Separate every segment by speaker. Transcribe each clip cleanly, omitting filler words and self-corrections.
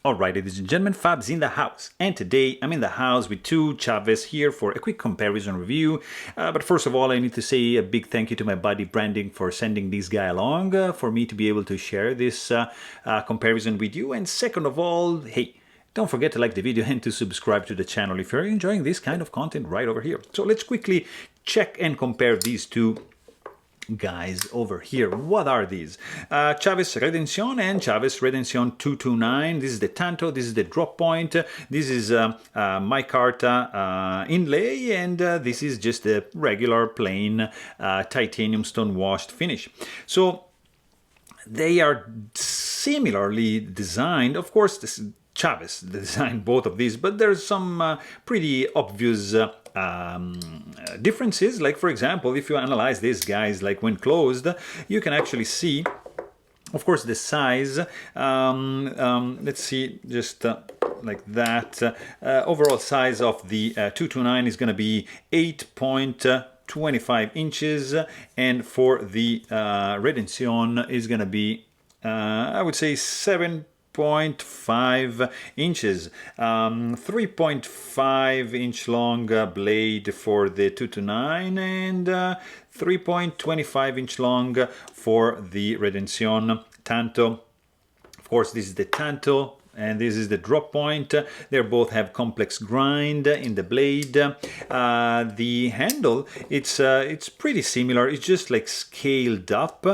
Speaker 1: Alright, ladies and gentlemen, Fab's in the house, and today I'm in the house with two Chaves here for a quick comparison review. But first of all, I need to say a big thank you to my buddy Branding for sending this guy along for me to be able to share this comparison with you. And second of all, hey, don't forget to like the video and to subscribe to the channel if you're enjoying this kind of content right over here. So let's quickly check and compare these two guys over here. What are these? Chaves Redencion and Chaves Redencion 229. This is the Tanto, this is the Droppoint, this is micarta inlay, and this is just a regular plain titanium stone washed finish. So they are similarly designed. Of course, this Chaves designed both of these, but there's some pretty obvious differences. Like, for example, if you analyze these guys, like when closed, you can actually see, of course, the size. Let's see, just like that. Overall size of the 229 is going to be 8.25 inches, and for the Redencion is going to be, I would say, 7.5 inches, 3.5 inch long blade for the 229 and 3.25 inch long for the Redencion Tanto. Of course, this is the Tanto and this is the Droppoint. They both have complex grind in the blade. The handle, it's pretty similar. It's just like scaled up.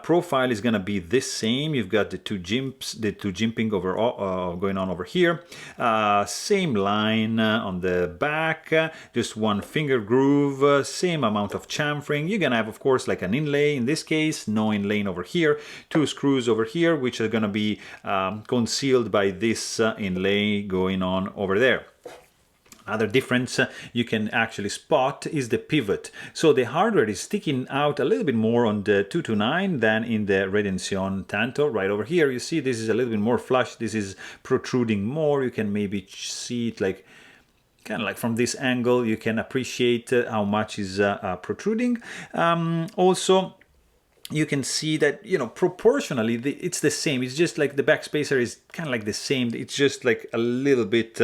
Speaker 1: Profile is gonna be this same. You've got the two jimping over going on over here. Same line on the back. Just one finger groove. Same amount of chamfering. You're gonna have, of course, like an inlay in this case. No inlay over here. Two screws over here, which are gonna be concealed by this inlay going on over there. Other difference you can actually spot is the pivot. So the hardware is sticking out a little bit more on the 229 than in the Redencion Tanto. Right over here, you see this is a little bit more flush. This is protruding more. You can maybe see it like kind of like from this angle. You can appreciate how much is protruding. Also, you can see that, you know, proportionally it's the same. It's just like the backspacer is kind of like the same. It's just like a little bit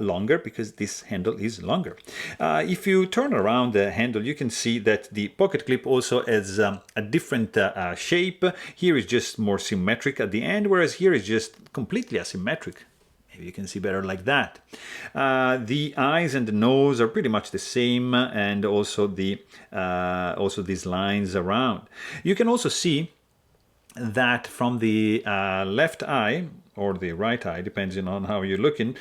Speaker 1: longer because this handle is longer. If you turn around the handle, you can see that the pocket clip also has a different shape. Here is just more symmetric at the end, whereas here is just completely asymmetric. Maybe you can see better like that. The eyes and the nose are pretty much the same, and also the these lines around. You can also see that from the left eye or the right eye, depending on how you're looking,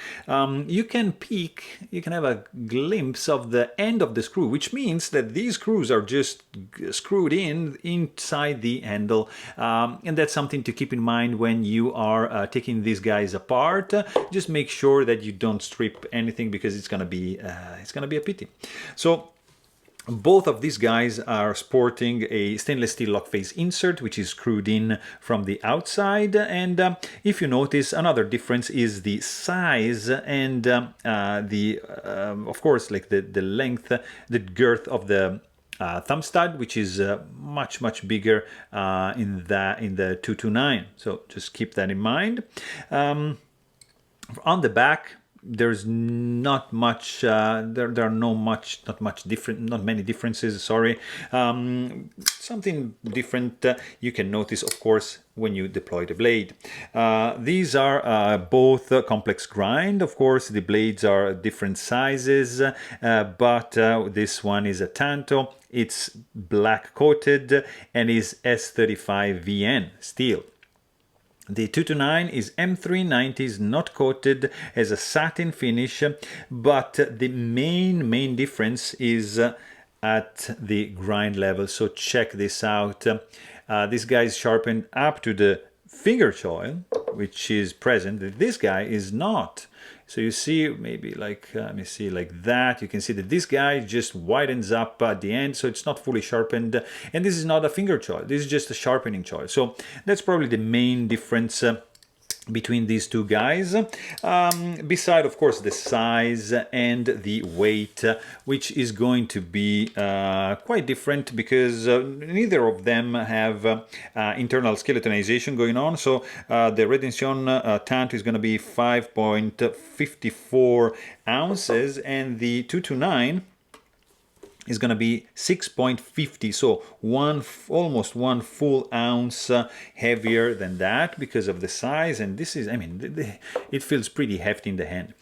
Speaker 1: you can peek, you can have a glimpse of the end of the screw, which means that these screws are just screwed inside the handle, and that's something to keep in mind when you are taking these guys apart. Just make sure that you don't strip anything, because it's gonna be a pity. So both of these guys are sporting a stainless steel lock face insert, which is screwed in from the outside. And if you notice, another difference is the size and of course, like the length, the girth of the thumb stud, which is much bigger in the 229. So just keep that in mind. On the back, there's not much there are not many differences, sorry. Something different you can notice, of course, when you deploy the blade. These are both complex grind. Of course, the blades are different sizes, but this one is a Tanto. It's black coated and is S35VN steel. The 229 is M390, is not coated, has a satin finish, but the main difference is at the grind level. So check this out. This guy is sharpened up to the finger choil, which is present. This guy is not. So you see, maybe like, let me see, like that. You can see that this guy just widens up at the end, so it's not fully sharpened. And this is not a finger choil. This is just a sharpening choil. So that's probably the main difference between these two guys, beside of course the size and the weight, which is going to be quite different because neither of them have internal skeletonization going on. So the Redencion Tanto is going to be 5.54 ounces and the 229 is going to be 6.50, so almost 1 full ounce heavier than that because of the size. And this is, I mean, it feels pretty hefty in the hand.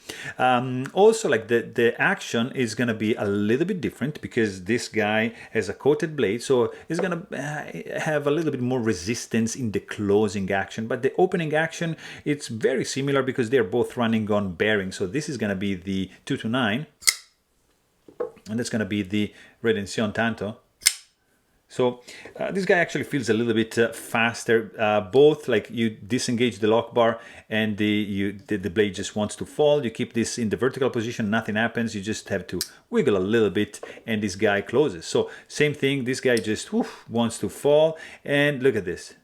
Speaker 1: Also, like the action is going to be a little bit different because this guy has a coated blade, so it's going to have a little bit more resistance in the closing action, but the opening action, it's very similar because they're both running on bearings. So this is going to be the 229 and that's going to be the Redencion Tanto. So this guy actually feels a little bit faster. Both, like, you disengage the lock bar and the blade just wants to fall. You keep this in the vertical position, nothing happens. You just have to wiggle a little bit and this guy closes. So same thing, this guy just wants to fall, and look at this.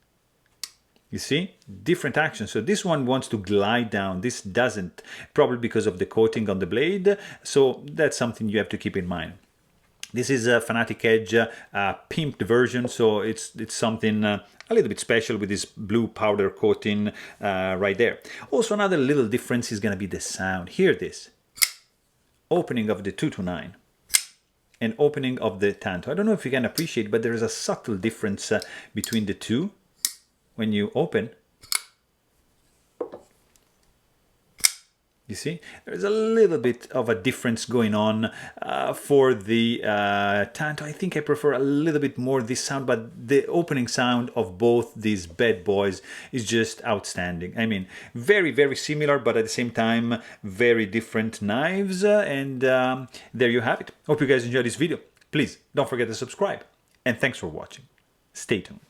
Speaker 1: You see, different action. So this one wants to glide down, this doesn't, probably because of the coating on the blade. So that's something you have to keep in mind. This is a Fanatic Edge pimped version, so it's something a little bit special with this blue powder coating right there. Also, another little difference is going to be the sound. Hear this. Opening of the 229 and opening of the Tanto. I don't know if you can appreciate, but there is a subtle difference between the two. When you open, you see, there's a little bit of a difference going on. For the Tanto, I think I prefer a little bit more this sound, but the opening sound of both these bad boys is just outstanding. I mean, very, very similar, but at the same time, very different knives. And there you have it. Hope you guys enjoyed this video. Please don't forget to subscribe. And thanks for watching. Stay tuned.